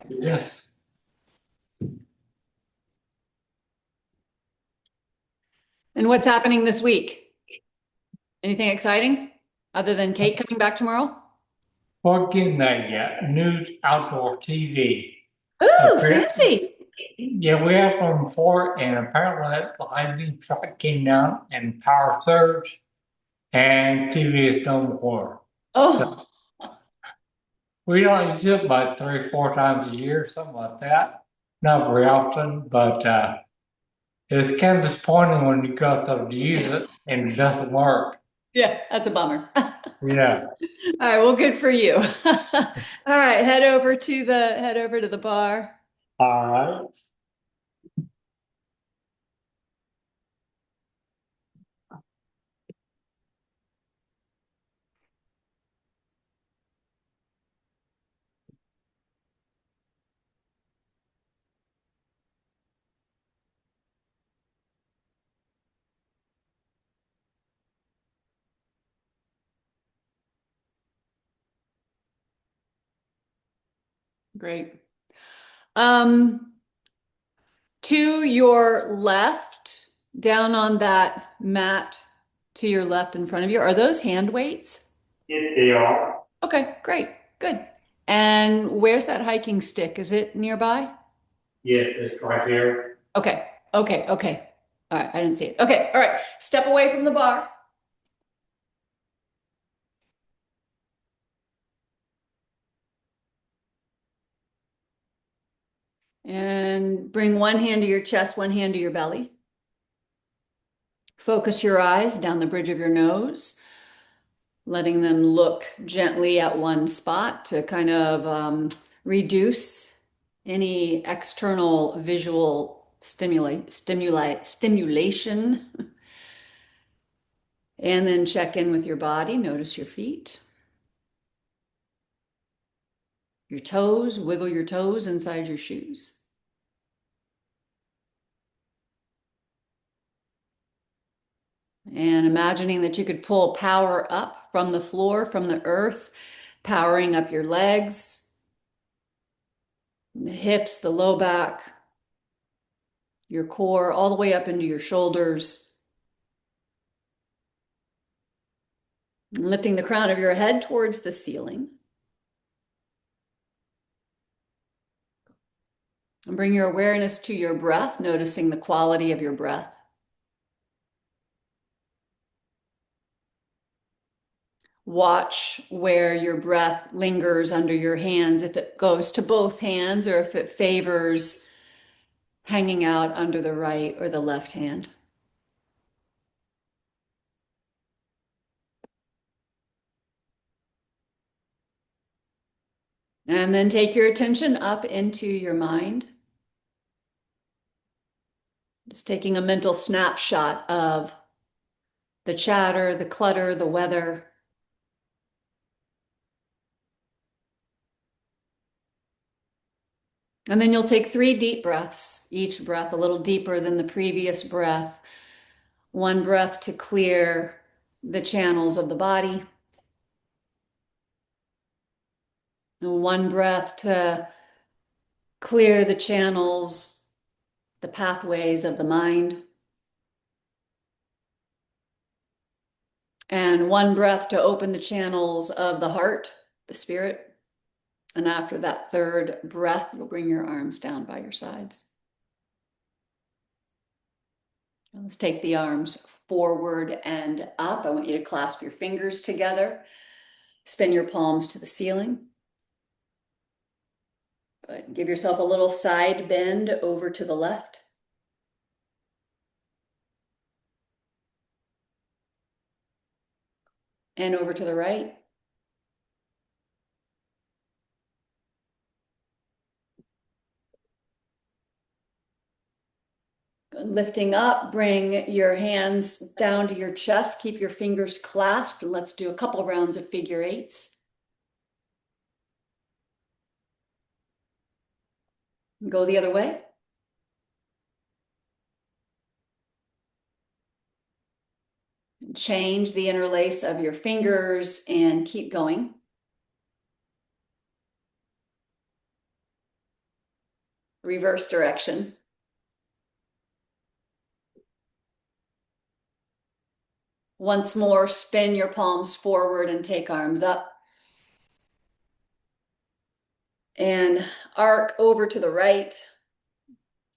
Yes. And what's happening this week? Anything exciting other than Kate coming back tomorrow? We're getting a new outdoor TV. Ooh, Apparently, fancy. yeah, we have one before, and apparently the lightning strike came down and power surged, and TV is no more. So Oh, we don't use it about 3 or 4 times a year, something like that. Not very often, but it's kind of disappointing when you go out to use it and it doesn't work. yeah, that's a bummer. All Yeah. right, well, good for you. All right, head over to the bar. All right. Great. Um, to your left, down on that mat to your left in front of you, are those hand weights? Yes, they are. Okay, great. Good. And where's that hiking stick? Is it nearby? Yes, it's right here. Okay, okay, okay. All right, I didn't see it. Okay, all right. Step away from the bar and bring one hand to your chest, one hand to your belly. Focus your eyes down the bridge of your nose, letting them look gently at one spot to kind of reduce any external visual stimulation. And then check in with your body. Notice your feet, your toes, wiggle your toes inside your shoes. And imagining that you could pull power up from the floor, from the earth, powering up your legs, the hips, the low back, your core, all the way up into your shoulders, lifting the crown of your head towards the ceiling. And bring your awareness to your breath, noticing the quality of your breath. Watch where your breath lingers under your hands, if it goes to both hands or if it favors hanging out under the right or the left hand. And then take your attention up into your mind, just taking a mental snapshot of the chatter, the clutter, the weather. And then you'll take 3 deep breaths, each breath a little deeper than the previous breath. One breath to clear the channels of the body, and one breath to clear the channels, the pathways of the mind, and one breath to open the channels of the heart, the spirit. And after that third breath, you'll bring your arms down by your sides. Let's take the arms forward and up. I want you to clasp your fingers together. Spin your palms to the ceiling. Good. Give yourself a little side bend over to the left. And over to the right. Lifting up, bring your hands down to your chest. Keep your fingers clasped. And let's do a couple rounds of figure eights. Go the other way. Change the interlace of your fingers and keep going. reverse direction. Once more, spin your palms forward and take arms up. And arc over to the right,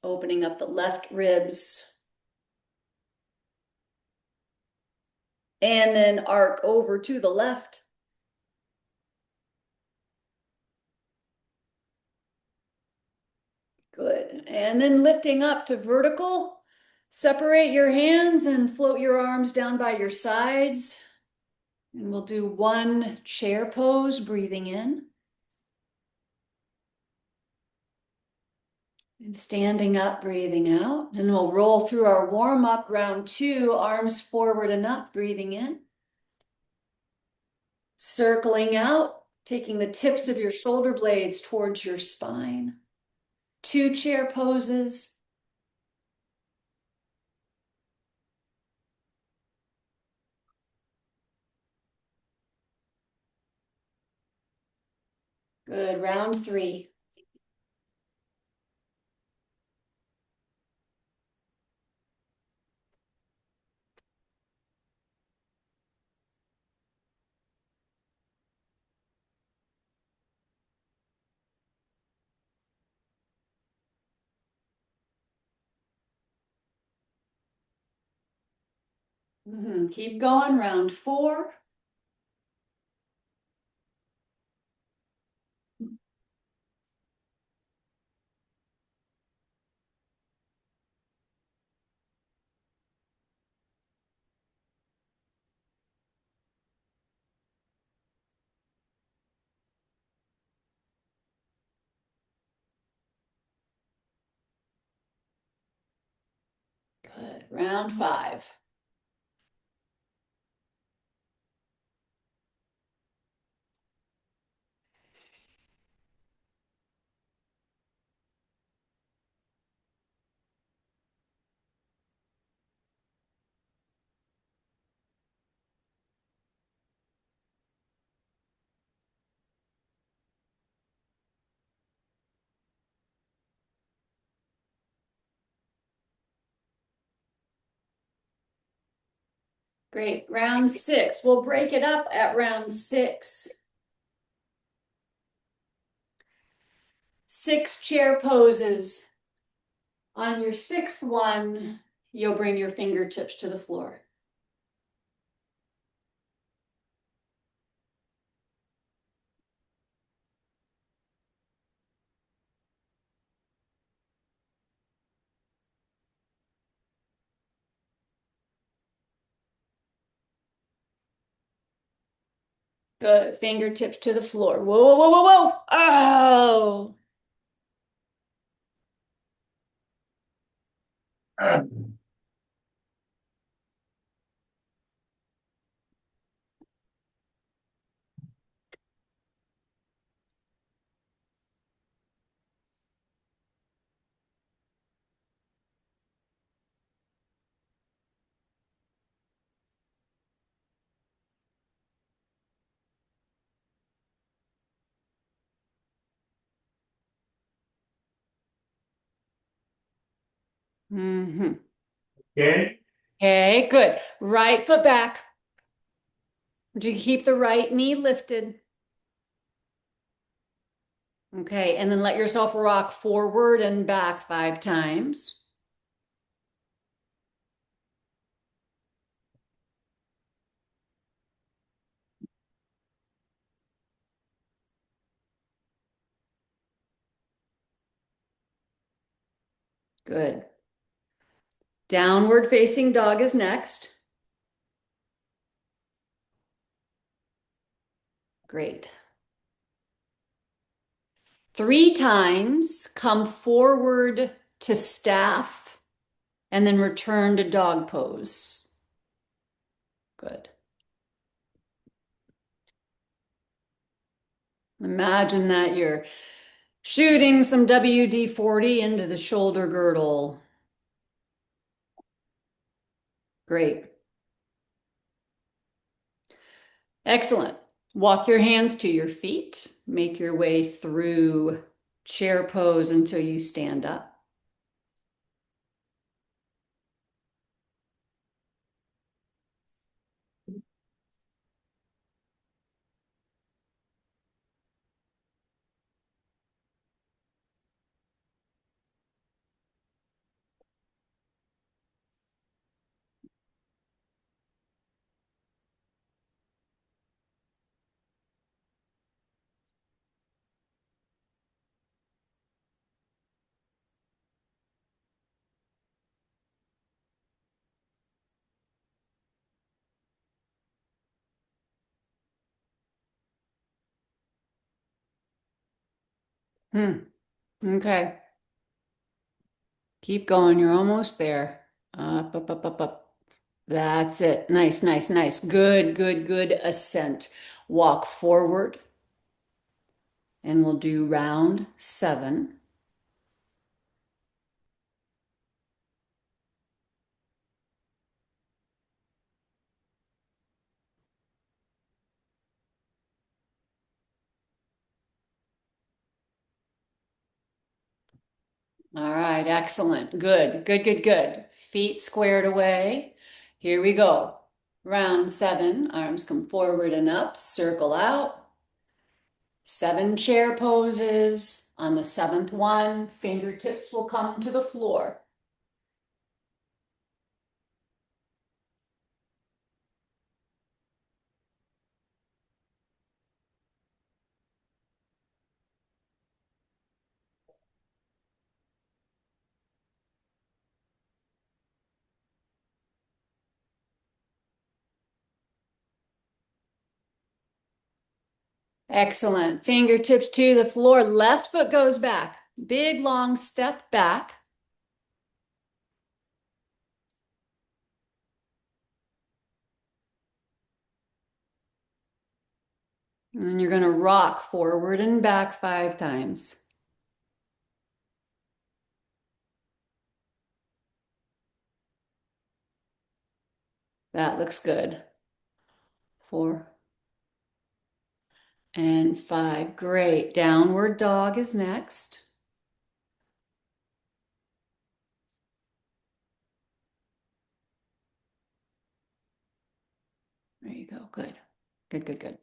opening up the left ribs. And then arc over to the left. Good. And then lifting up to vertical. Separate your hands and float your arms down by your sides. And we'll do one chair pose, breathing in. And standing up, breathing out. And we'll roll through our warm up round 2, arms forward and up, breathing in. Circling out, taking the tips of your shoulder blades towards your spine. 2 chair poses. Good, round 3. Keep going, round 4. Good, round 5. Great, round 6. We'll break it up at round 6. 6 chair poses. On your 6th one, you'll bring your fingertips to the floor. Good, fingertips to the floor. Whoa, whoa, whoa, whoa, whoa. Oh. Okay. Okay, good. Right foot back. Do you keep the right knee lifted? Okay, and then let yourself rock forward and back 5 times. Good. Downward facing dog is next. Great. 3 times, come forward to staff and then return to dog pose. Good. Imagine that you're shooting some WD-40 into the shoulder girdle. Great. Excellent. Walk your hands to your feet. Make your way through chair pose until you stand up. Hmm. Okay. Keep going. You're almost there. Up, up, up, up, up. That's it. Nice, nice, nice. Good, good, good ascent. Walk forward, and we'll do round 7. All right, excellent. Good, good, good, good. Feet squared away. Here we go. Round 7. Arms come forward and up. Circle out. 7 chair poses. On the 7th one, fingertips will come to the floor. Excellent. Fingertips to the floor. Left foot goes back. Big long step back. And then you're going to rock forward and back 5 times. That looks good. 4 and 5. Great. Downward dog is next. There you go. Good. Good, good, good.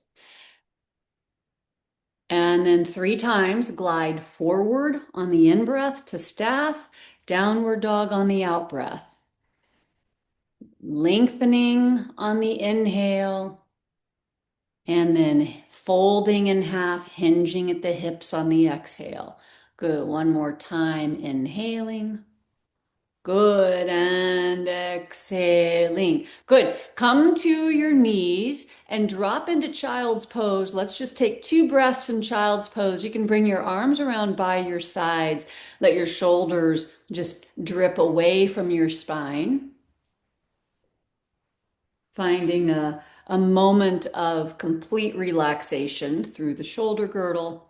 And then 3 times glide forward on the in breath to staff, downward dog on the out breath. Lengthening on the inhale, and then folding in half, hinging at the hips on the exhale. Good. One more time. Inhaling. Good. And exhaling. Good. Come to your knees and drop into child's pose. Let's just take 2 breaths in child's pose. You can bring your arms around by your sides. Let your shoulders just drip away from your spine. Finding a moment of complete relaxation through the shoulder girdle.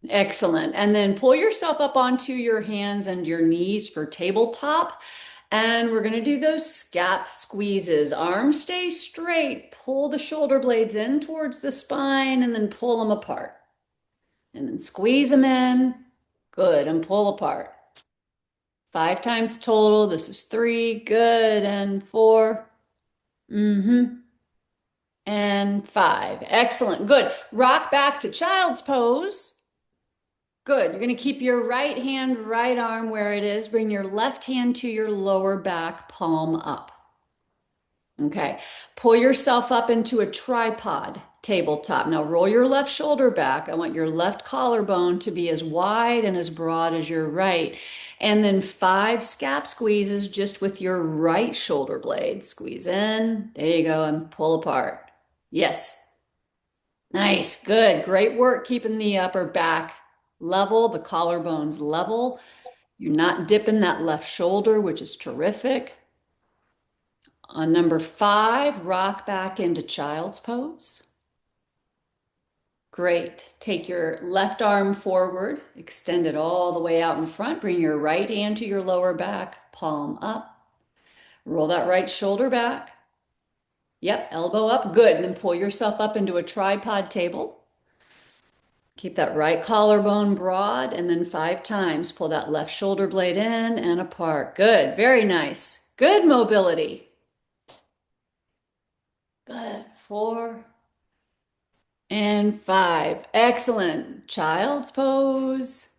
Excellent. And then pull yourself up onto your hands and your knees for tabletop. And we're going to do those scap squeezes. Arms stay straight. Pull the shoulder blades in towards the spine and then pull them apart. And then squeeze them in. Good. And pull apart. 5 times total. This is 3. Good. And 4. Mm-hmm. And 5. Excellent. Good. Rock back to child's pose. Good. You're going to keep your right hand, right arm where it is. Bring your left hand to your lower back, palm up. Okay. Pull yourself up into a tripod tabletop. Now roll your left shoulder back. I want your left collarbone to be as wide and as broad as your right. And then 5 scap squeezes just with your right shoulder blade. Squeeze in. There you go. And pull apart. Yes. Nice. Good. Great work keeping the upper back level, the collarbones level. You're not dipping that left shoulder, which is terrific. On number 5, rock back into child's pose. Great. Take your left arm forward, extend it all the way out in front. Bring your right hand to your lower back, palm up. Roll that right shoulder back. Yep, elbow up. Good. And then pull yourself up into a tripod table. Keep that right collarbone broad, and then 5 times. Pull that left shoulder blade in and apart. Good. Very nice. Good mobility. Good. 4 and 5. Excellent. Child's pose.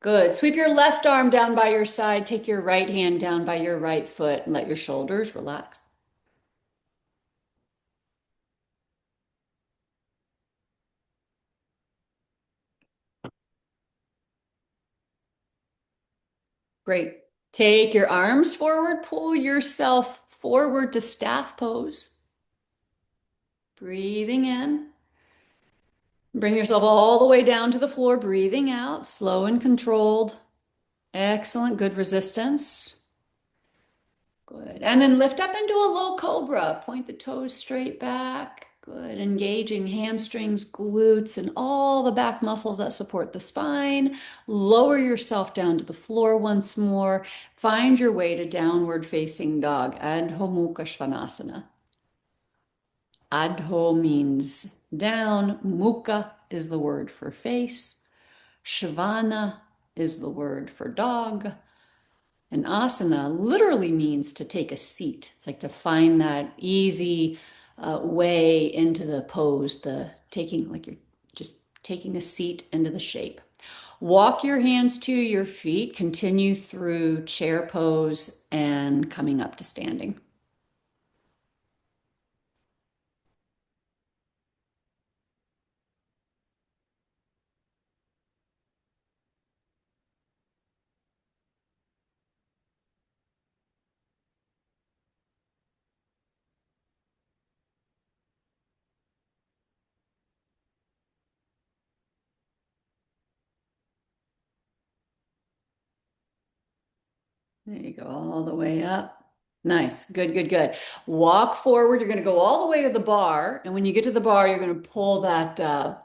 Good. Sweep your left arm down by your side. Take your right hand down by your right foot and let your shoulders relax. Great. Take your arms forward. Pull yourself forward to staff pose. Breathing in. Bring yourself all the way down to the floor. Breathing out. Slow and controlled. Excellent. Good resistance. Good. And then lift up into a low cobra. Point the toes straight back. Good. Engaging hamstrings, glutes, and all the back muscles that support the spine. Lower yourself down to the floor once more. Find your way to downward facing dog, Adho Mukha Svanasana. Adho means down. Mukha is the word for face. Shavana is the word for dog. And asana literally means to take a seat. It's like to find that easy way into the pose, the taking, like you're just taking a seat into the shape. Walk your hands to your feet, continue through chair pose and coming up to standing. There you go, all the way up. Nice. Good, good, good. Walk forward. You're going to go all the way to the bar. And when you get to the bar, you're going to pull that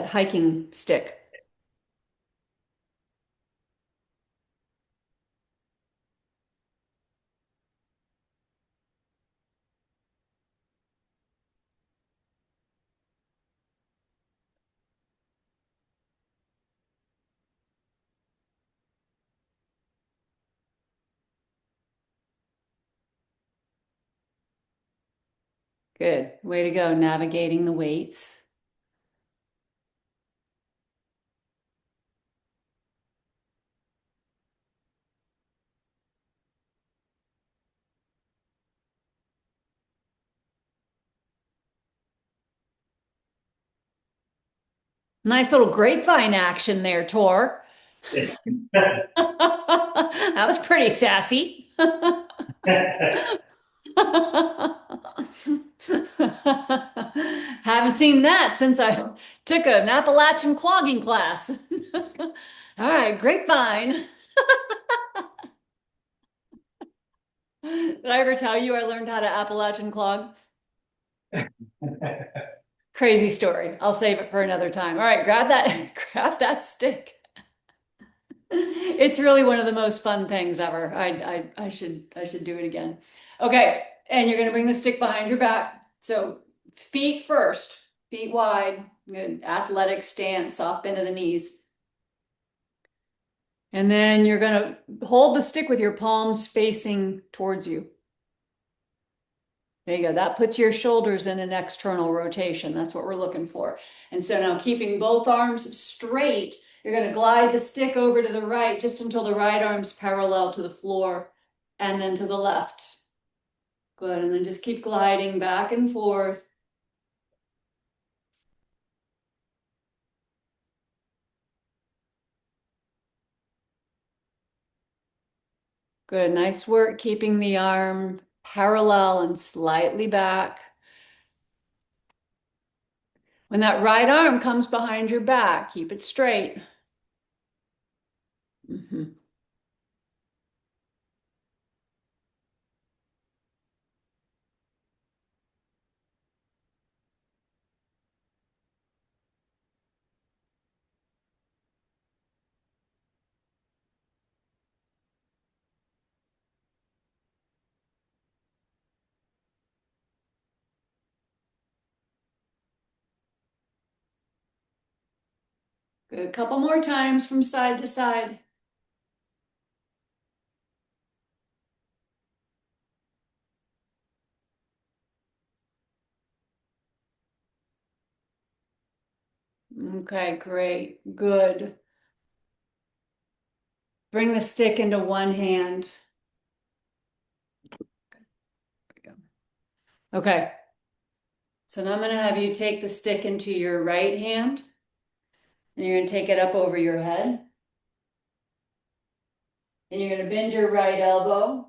hiking stick. Good. Way to go, navigating the weights. Nice little grapevine action there, Tor. That was pretty sassy. Haven't seen that since I took an Appalachian clogging class. All right, grapevine. Did I ever tell you I learned how to Appalachian clog? Crazy story. I'll save it for another time. All right, grab that, grab that stick. It's really one of the most fun things ever. I should do it again. Okay, and you're gonna bring the stick behind your back. So feet first, feet wide, good athletic stance, soft bend of the knees. And then you're gonna hold the stick with your palms facing towards you. There you go. That puts your shoulders in an external rotation. That's what we're looking for. And so now keeping both arms straight, you're going to glide the stick over to the right just until the right arm's parallel to the floor and then to the left. Good. And then just keep gliding back and forth. Good. Nice work keeping the arm parallel and slightly back. When that right arm comes behind your back, keep it straight. Mhm. Good. Couple more times from side to side. Okay, great. Good. Bring the stick into one hand. Okay. So now I'm going to have you take the stick into your right hand, and you're going to take it up over your head. And you're going to bend your right elbow.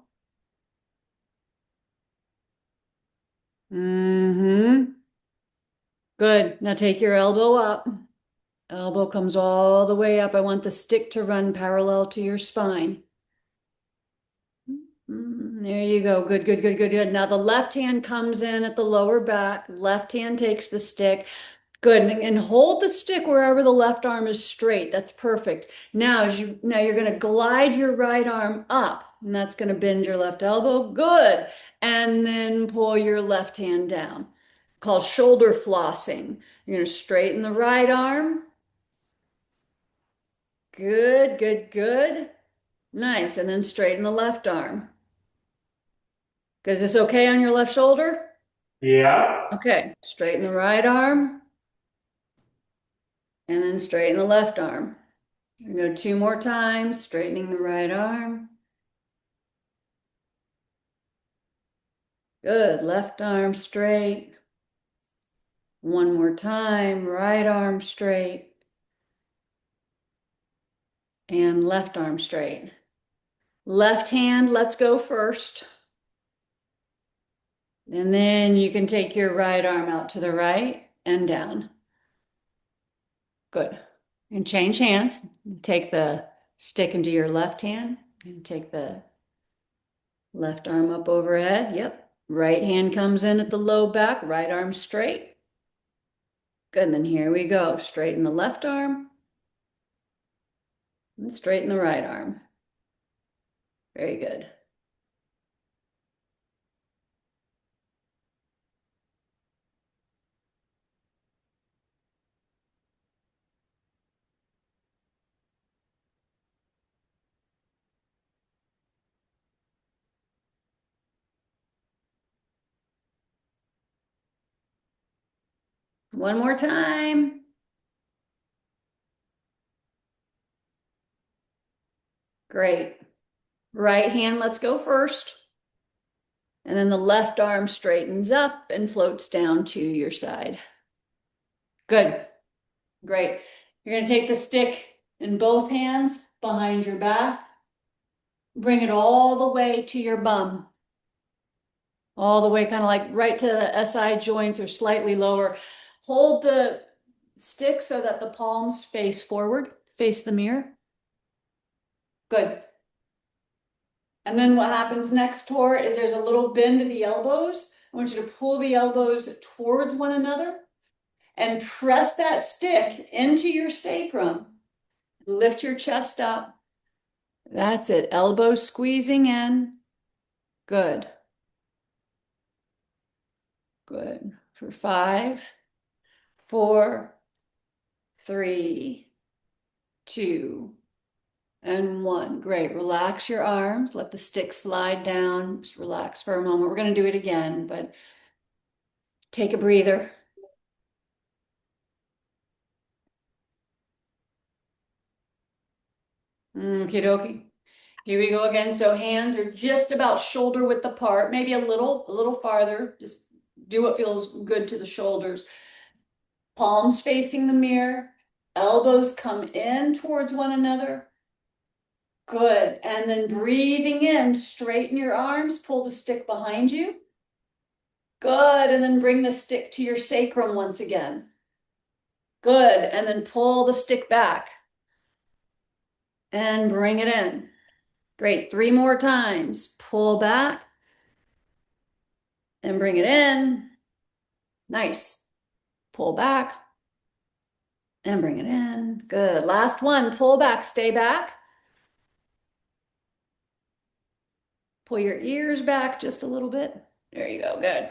Good. Now take your elbow up. Elbow comes all the way up. I want the stick to run parallel to your spine. There you go. Good, good, good, good, good. Now the left hand comes in at the lower back. Left hand takes the stick. Good. And hold the stick wherever the left arm is straight. That's perfect. Now, now you're going to glide your right arm up, and that's going to bend your left elbow. Good. And then pull your left hand down. Called shoulder flossing. You're going to straighten the right arm. Good, good, good. Nice. And then straighten the left arm. Is this okay on your left shoulder? Yeah. Okay. Straighten the right arm. And then straighten the left arm. You're going to go two more times, straightening the right arm. Good. Left arm straight. One more time. Right arm straight. And left arm straight. Left hand, let's go first. And then you can take your right arm out to the right and down. Good. And change hands. Take the stick into your left hand and take the left arm up overhead. Yep. Right hand comes in at the low back, right arm straight. Good. And then here we go. Straighten the left arm and straighten the right arm. Very good. One more time. Great. Right hand, let's go first. And then the left arm straightens up and floats down to your side. Good. Great. You're going to take the stick in both hands behind your back. Bring it all the way to your bum. All the way kind of like right to the SI joints or slightly lower. Hold the stick so that the palms face forward, face the mirror. Good. And then what happens next, Tor, is there's a little bend to the elbows. I want you to pull the elbows towards one another and press that stick into your sacrum. Lift your chest up. That's it. Elbows squeezing in. Good. Good. For 5, 4, 3, 2, and 1. Great. Relax your arms. Let the stick slide down. Just relax for a moment. We're going to do it again, but take a breather. Okie dokie. Here we go again. So hands are just about shoulder width apart, maybe a little farther. Just do what feels good to the shoulders. Palms facing the mirror. Elbows come in towards one another. Good. And then breathing in, straighten your arms, pull the stick behind you. Good. And then bring the stick to your sacrum once again. Good. And then pull the stick back and bring it in. Great. 3 more times. Pull back and bring it in. Nice. Pull back and bring it in. Good. Last one. Pull back. Stay back. Pull your ears back just a little bit. There you go. Good.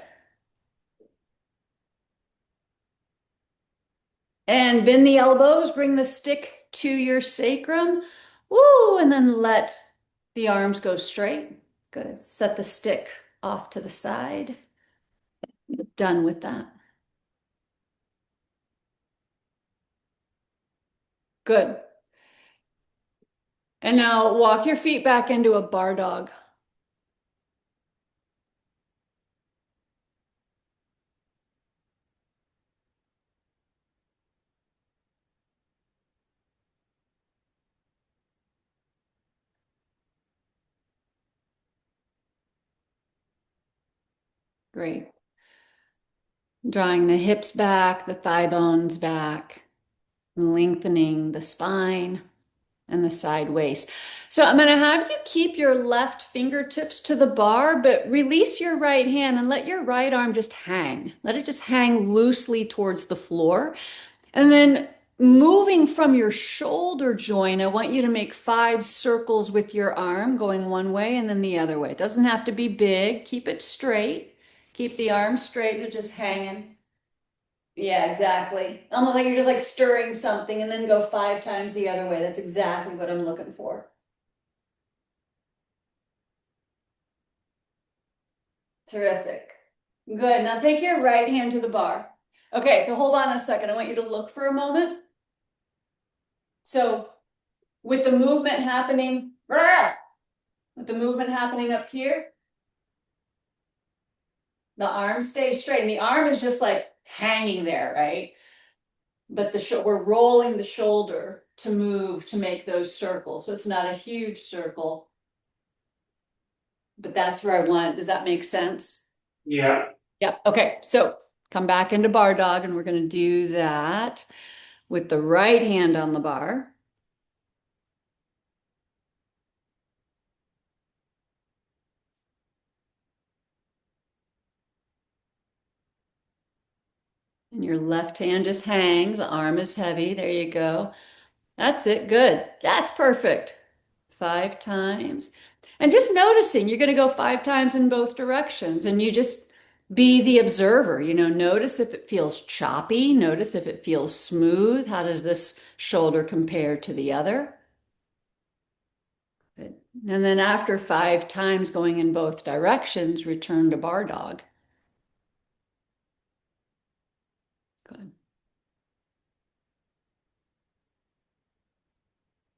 And bend the elbows, bring the stick to your sacrum. Woo, and then let the arms go straight. Good. Set the stick off to the side. You're done with that. Good. And now walk your feet back into a bar dog. Great. Drawing the hips back, the thigh bones back, lengthening the spine and the side waist. So I'm going to have you keep your left fingertips to the bar, but release your right hand and let your right arm just hang. Let it just hang loosely towards the floor. And then moving from your shoulder joint, I want you to make 5 circles with your arm going one way and then the other way. It doesn't have to be big. Keep it straight. Keep the arm straight, so just hanging. Yeah, exactly. Almost like you're just like stirring something and then go 5 times the other way. That's exactly what I'm looking for. Terrific. Good. Now take your right hand to the bar. Okay, so hold on a second. I want you to look for a moment. So with the movement happening, with the movement happening up here, the arm stays straight. And the arm is just like hanging there, right? But we're rolling the shoulder to move to make those circles. So it's not a huge circle, but that's where I want. Does that make sense? Yeah. Yeah. Okay. So come back into bar dog, and we're going to do that with the right hand on the bar. And your left hand just hangs, arm is heavy. There you go. That's it. Good. That's perfect. 5 times. And just noticing, you're going to go 5 times in both directions. And you just be the observer. Notice if it feels choppy. Notice if it feels smooth. How does this shoulder compare to the other? Good. And then after 5 times going in both directions, return to bar dog. Good.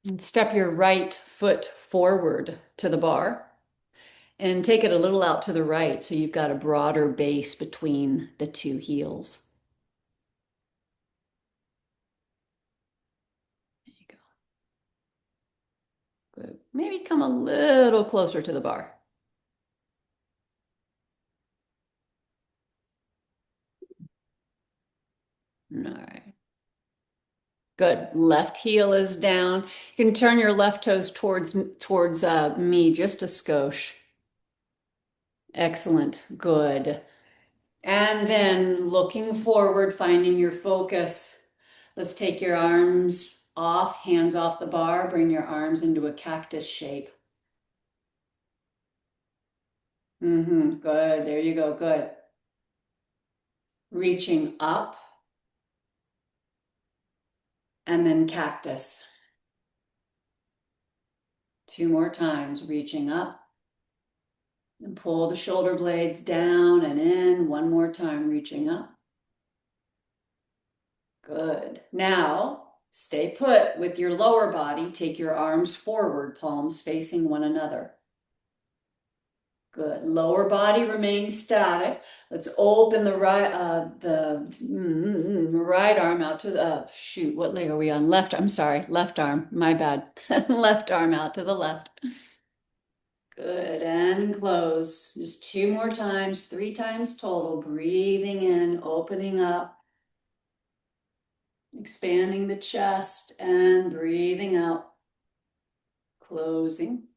And step your right foot forward to the bar and take it a little out to the right so you've got a broader base between the 2 heels. There you go. Good. Maybe come a little closer to the bar. All right. Good. Left heel is down. You can turn your left toes towards me just a skosh. Excellent. Good. And then looking forward, finding your focus. Let's take your arms off, hands off the bar, bring your arms into a cactus shape. Good. There you go. Good. Reaching up and then cactus. 2 more times. Reaching up and pull the shoulder blades down and in. 1 more time. Reaching up. Good. Now, stay put with your lower body. Take your arms forward, palms facing one another. Good. Lower body remains static. Let's open the right arm out to the shoot. What leg are we on? Left. I'm sorry. Left arm. My bad. Left arm out to the left. Good. And close. Just 2 more times. 3 times total. Breathing in, opening up, expanding the chest, and breathing out, closing.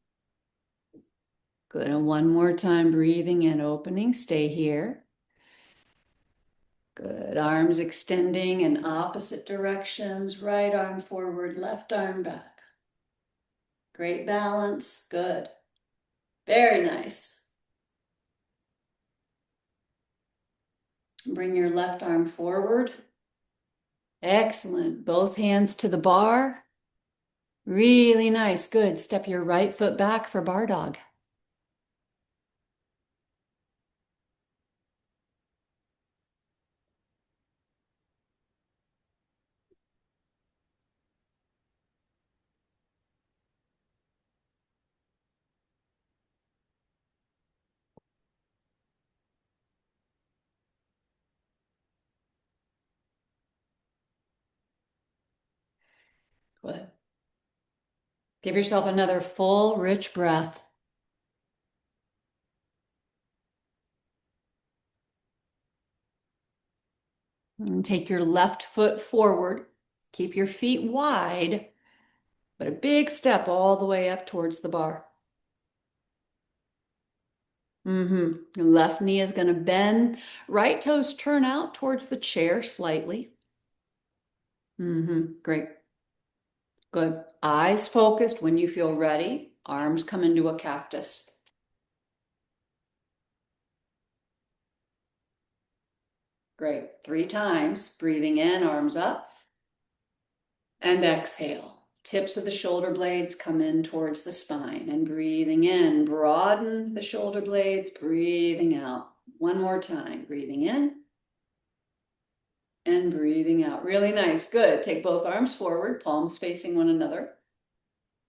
Good. And 1 more time. Breathing in, opening. Stay here. Good. Arms extending in opposite directions. Right arm forward, left arm back. Great balance. Good. Very nice. Bring your left arm forward. Excellent. Both hands to the bar. Really nice. Good. Step your right foot back for bar dog. Good. Give yourself another full, rich breath. And take your left foot forward. Keep your feet wide, but a big step all the way up towards the bar. Your left knee is going to bend. Right toes turn out towards the chair slightly. Great. Good. Eyes focused when you feel ready. Arms come into a cactus. Great. 3 times. Breathing in, arms up. And exhale. Tips of the shoulder blades come in towards the spine. And breathing in, broaden the shoulder blades. Breathing out. One more time. Breathing in. And breathing out. Really nice. Good. Take both arms forward, palms facing one another.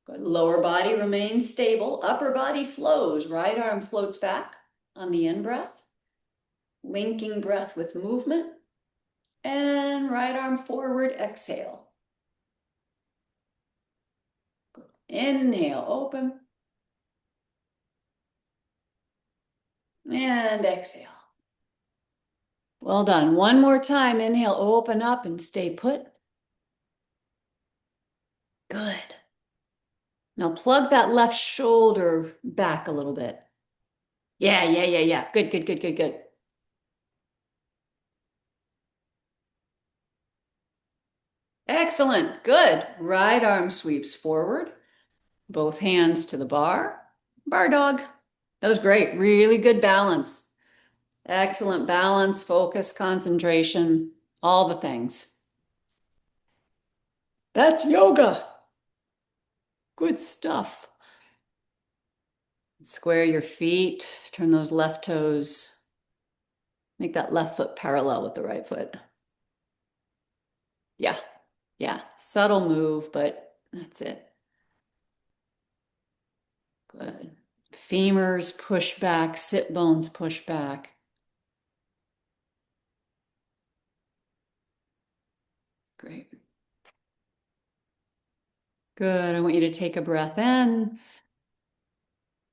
Good. Lower body remains stable. Upper body flows. Right arm floats back on the in-breath. Linking breath with movement. And right arm forward, exhale. Good. Inhale, open. And exhale. Well done. One more time. Inhale, open up and stay put. Good. Now plug that left shoulder back a little bit. Yeah. Good. Excellent. Good. Right arm sweeps forward. Both hands to the bar. Bar dog. That was great. Really good balance. Excellent balance, focus, concentration, all the things. That's yoga. Good stuff. Square your feet, turn those left toes. Make that left foot parallel with the right foot. Yeah. Subtle move, but that's it. Good. Femurs push back, sit bones push back. Great. Good. I want you to take a breath in.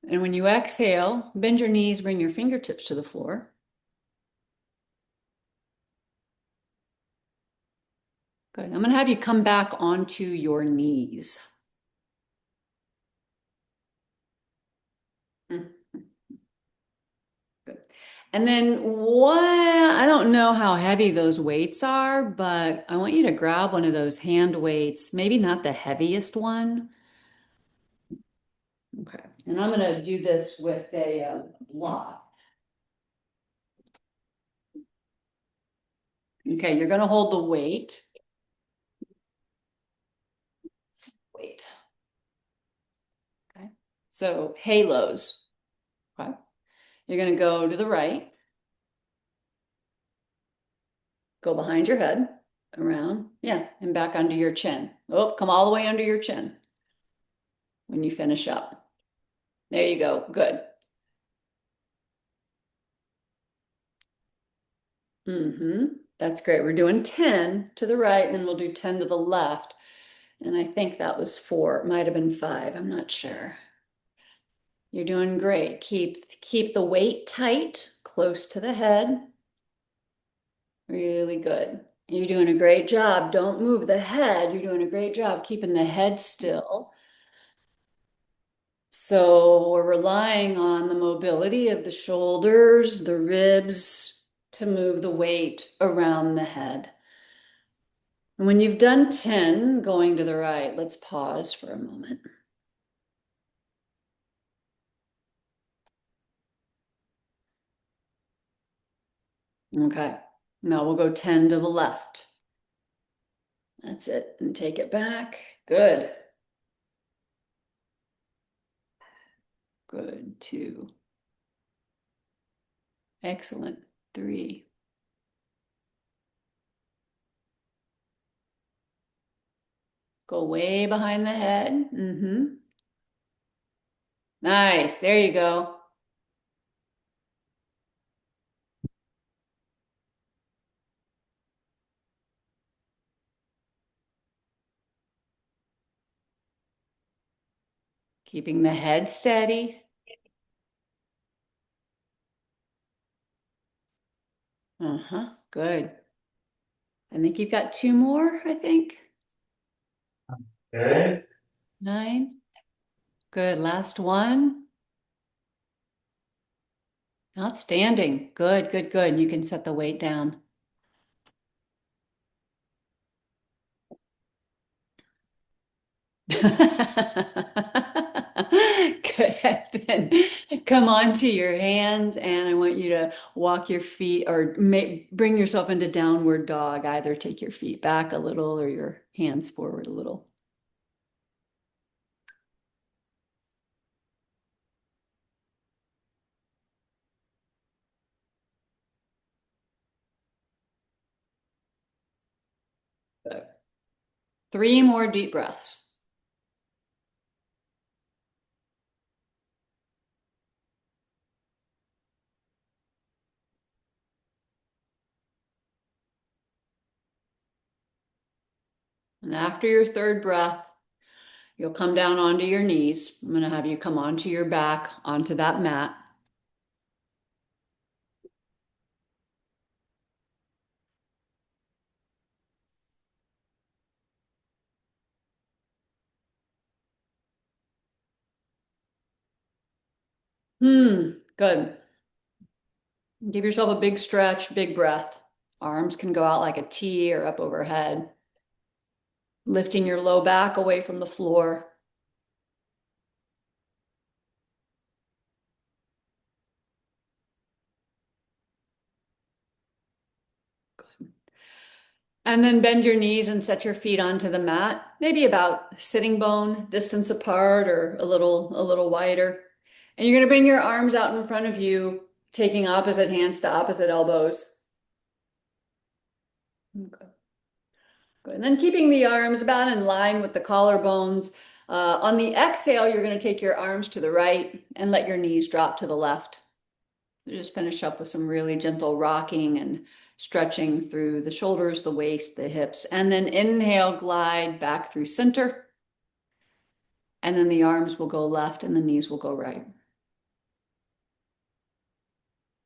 And when you exhale, bend your knees, bring your fingertips to the floor. Good. I'm going to have you come back onto your knees. Good. And then I don't know how heavy those weights are, but I want you to grab one of those hand weights, maybe not the heaviest one. Okay. And I'm going to do this with a block. Okay, you're going to hold the weight. Weight. Okay. So halos. Okay. You're going to go to the right. Go behind your head, around, yeah, and back under your chin. Oh, come all the way under your chin when you finish up. There you go. Good. That's great. We're doing 10 to the right, and then we'll do 10 to the left. And I think that was 4. It might have been 5. I'm not sure. You're doing great. Keep the weight tight, close to the head. Really good. You're doing a great job. Don't move the head. You're doing a great job keeping the head still. So we're relying on the mobility of the shoulders, the ribs to move the weight around the head. And when you've done 10 going to the right, let's pause for a moment. Okay, now we'll go 10 to the left. That's it. And take it back. Good. Good. Two. Excellent. Three. Go way behind the head. Nice. There you go. Keeping the head steady. Uh-huh. Good. I think you've got two more, I think. Okay. Nine. Good. Last one. Outstanding. Good, good, good. You can set the weight down. Good. Then come onto your hands, and I want you to walk your feet or bring yourself into downward dog. Either take your feet back a little or your hands forward a little. Good. Three more deep breaths. And after your third breath, you'll come down onto your knees. I'm going to have you come onto your back, onto that mat. Good. Give yourself a big stretch, big breath. Arms can go out like a T or up overhead. Lifting your low back away from the floor. And then bend your knees and set your feet onto the mat, maybe about sitting bone distance apart or a little wider. And you're going to bring your arms out in front of you, taking opposite hands to opposite elbows. Okay. Good. And then keeping the arms about in line with the collarbones. On the exhale, you're going to take your arms to the right and let your knees drop to the left. Just finish up with some really gentle rocking and stretching through the shoulders, the waist, the hips, and then inhale, glide back through center. And then the arms will go left and the knees will go right.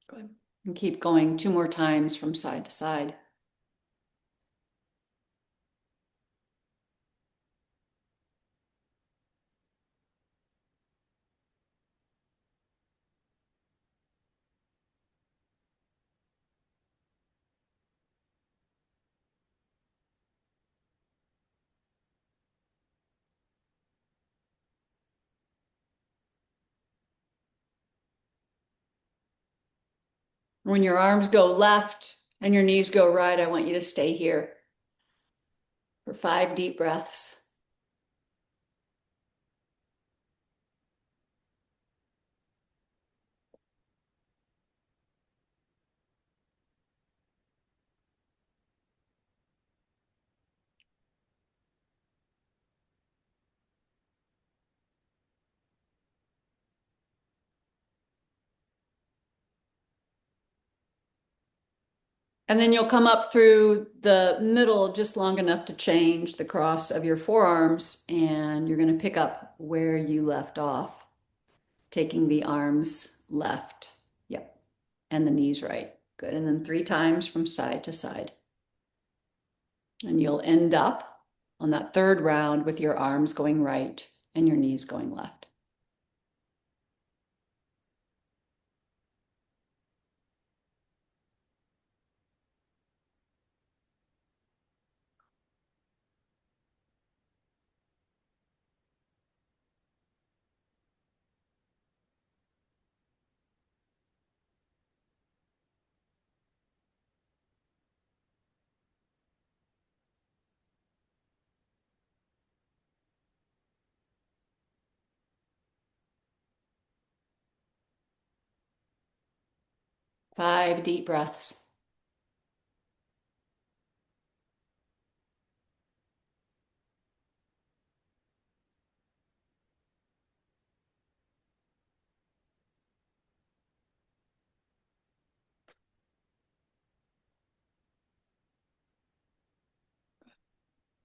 Good. And keep going two more times from side to side. When your arms go left and your knees go right, I want you to stay here for 5 deep breaths. And then you'll come up through the middle just long enough to change the cross of your forearms, and you're going to pick up where you left off, taking the arms left. Yep. And the knees right. Good. And then 3 times from side to side. And you'll end up on that third round with your arms going right and your knees going left. 5 deep breaths.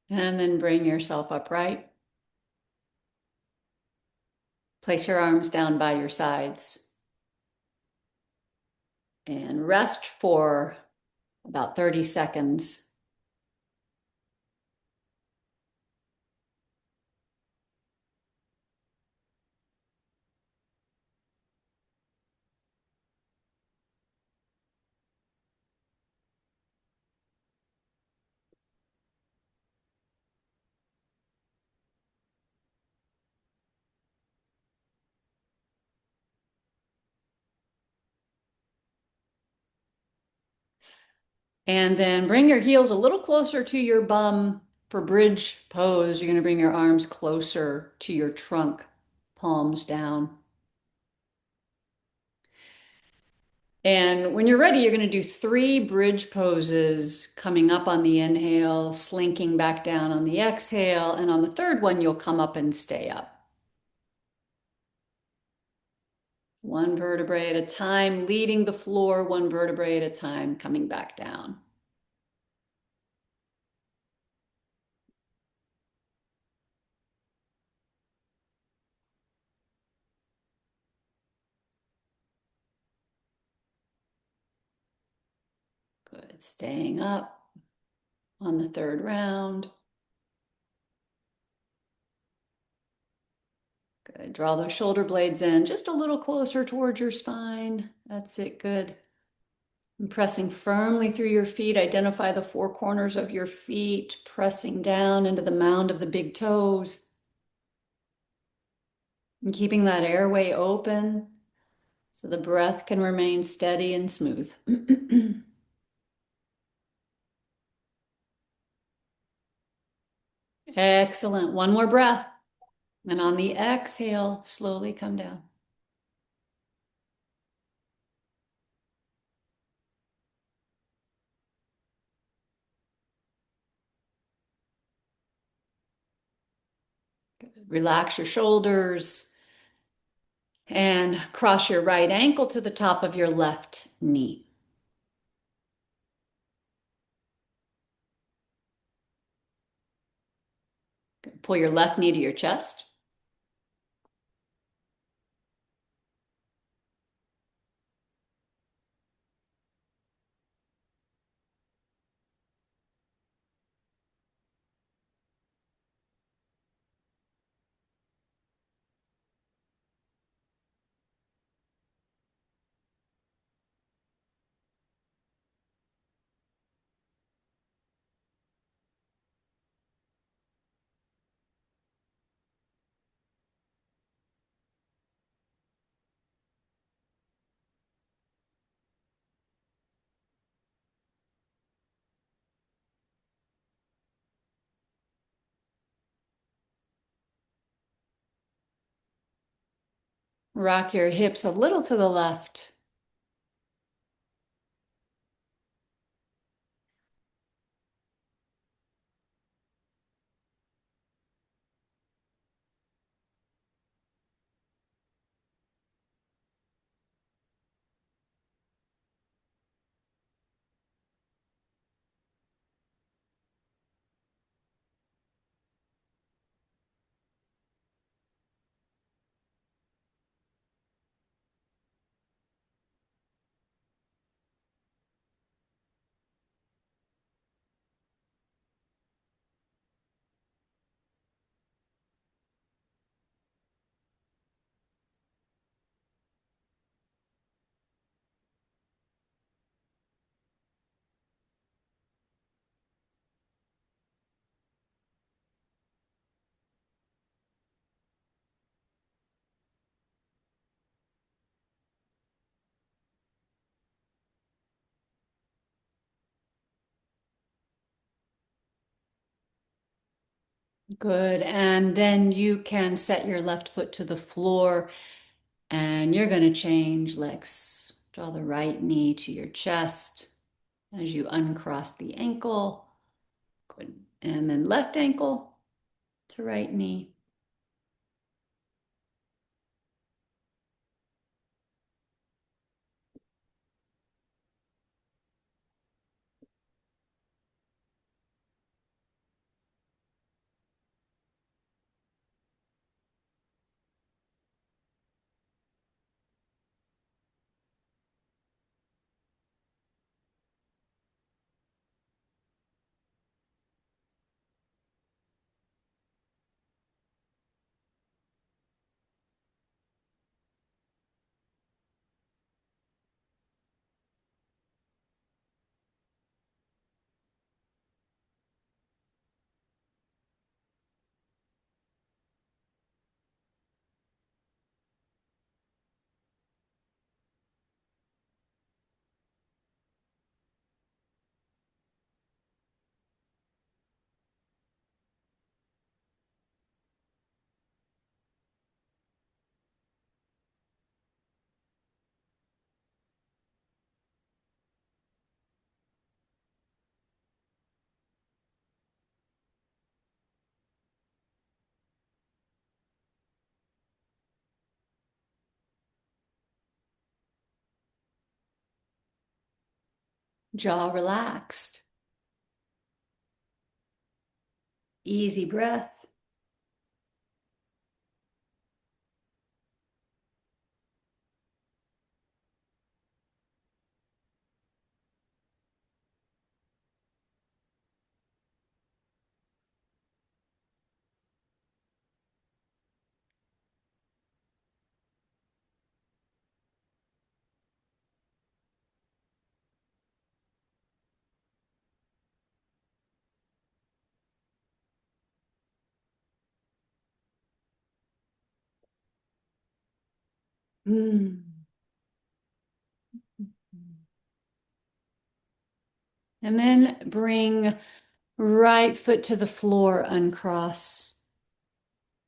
And then bring yourself upright. Place your arms down by your sides and rest for about 30 seconds. And then bring your heels a little closer to your bum for bridge pose. You're going to bring your arms closer to your trunk, palms down. And when you're ready, you're going to do 3 bridge poses coming up on the inhale, slinking back down on the exhale. And on the third one, you'll come up and stay up. One vertebrae at a time, leaving the floor, one vertebrae at a time, coming back down. Good. Staying up on the third round. Good. Draw those shoulder blades in just a little closer towards your spine. That's it. Good. And pressing firmly through your feet. Identify the 4 corners of your feet, pressing down into the mound of the big toes. And keeping that airway open so the breath can remain steady and smooth. Excellent. One more breath. And on the exhale, slowly come down. Good. Relax your shoulders and cross your right ankle to the top of your left knee. Good. Pull your left knee to your chest. Rock your hips a little to the left. Good. And then you can set your left foot to the floor and you're going to change legs. Draw the right knee to your chest as you uncross the ankle. Good. And then left ankle to right knee. Jaw relaxed. Easy breath. Mm. And then bring right foot to the floor, uncross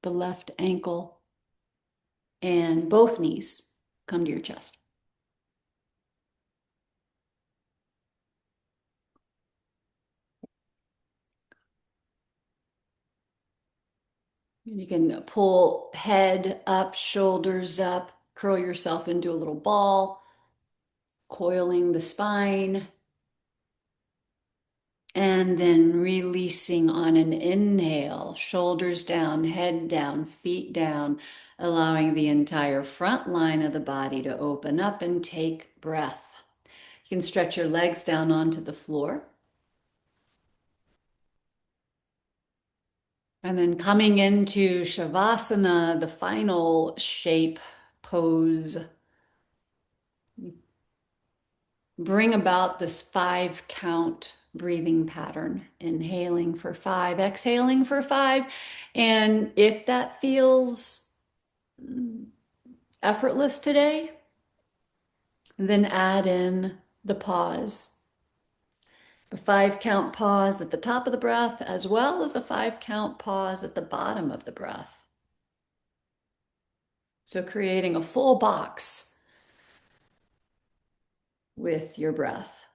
the left ankle, and both knees come to your chest. And you can pull head up, shoulders up, curl yourself into a little ball, coiling the spine, and then releasing on an inhale, shoulders down, head down, feet down, allowing the entire front line of the body to open up and take breath. You can stretch your legs down onto the floor. And then coming into Shavasana, the final shape pose, bring about this 5 count breathing pattern, inhaling for 5, exhaling for 5. And if that feels effortless today, then add in the pause. The 5 count pause at the top of the breath, as well as a 5 count pause at the bottom of the breath. So creating a full box with your breath.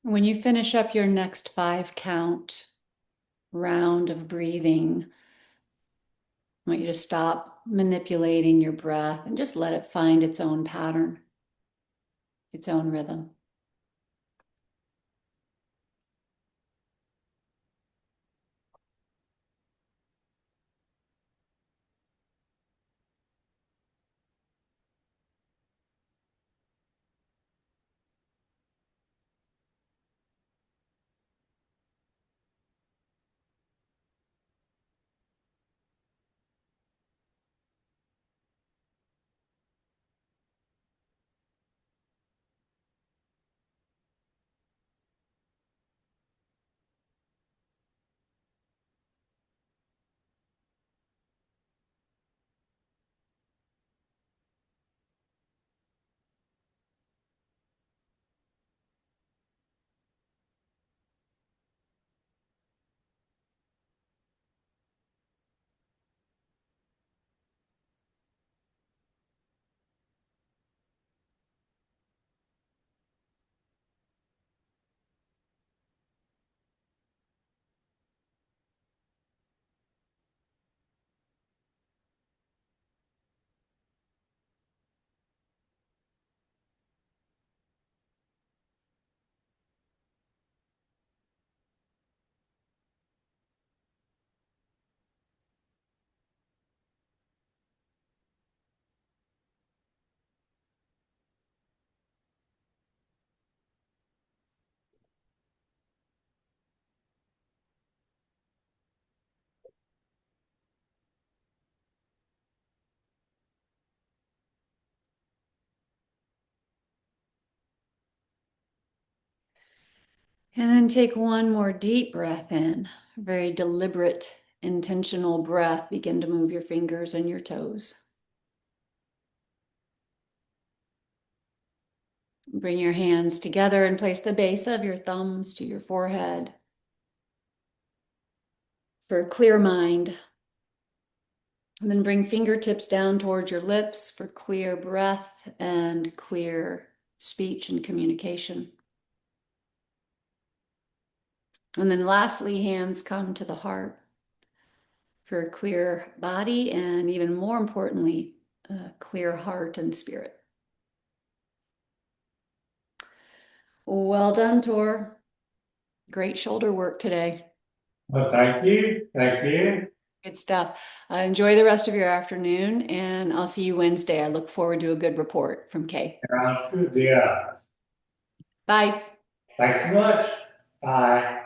When you finish up your next 5 count round of breathing, I want you to stop manipulating your breath and just let it find its own pattern, its own rhythm. And then take one more deep breath in, a very deliberate, intentional breath. Begin to move your fingers and your toes. Bring your hands together and place the base of your thumbs to your forehead for a clear mind. And then bring fingertips down towards your lips for clear breath and clear speech and communication. And then lastly, hands come to the heart for a clear body and, even more importantly, a clear heart and spirit. Well done, Tor. Great shoulder work today. Well, thank you. Thank you. Good stuff. Enjoy the rest of your afternoon, and I'll see you Wednesday. I look forward to a good report from Kay. Sounds good. Yeah. Bye. Thanks so much. Bye.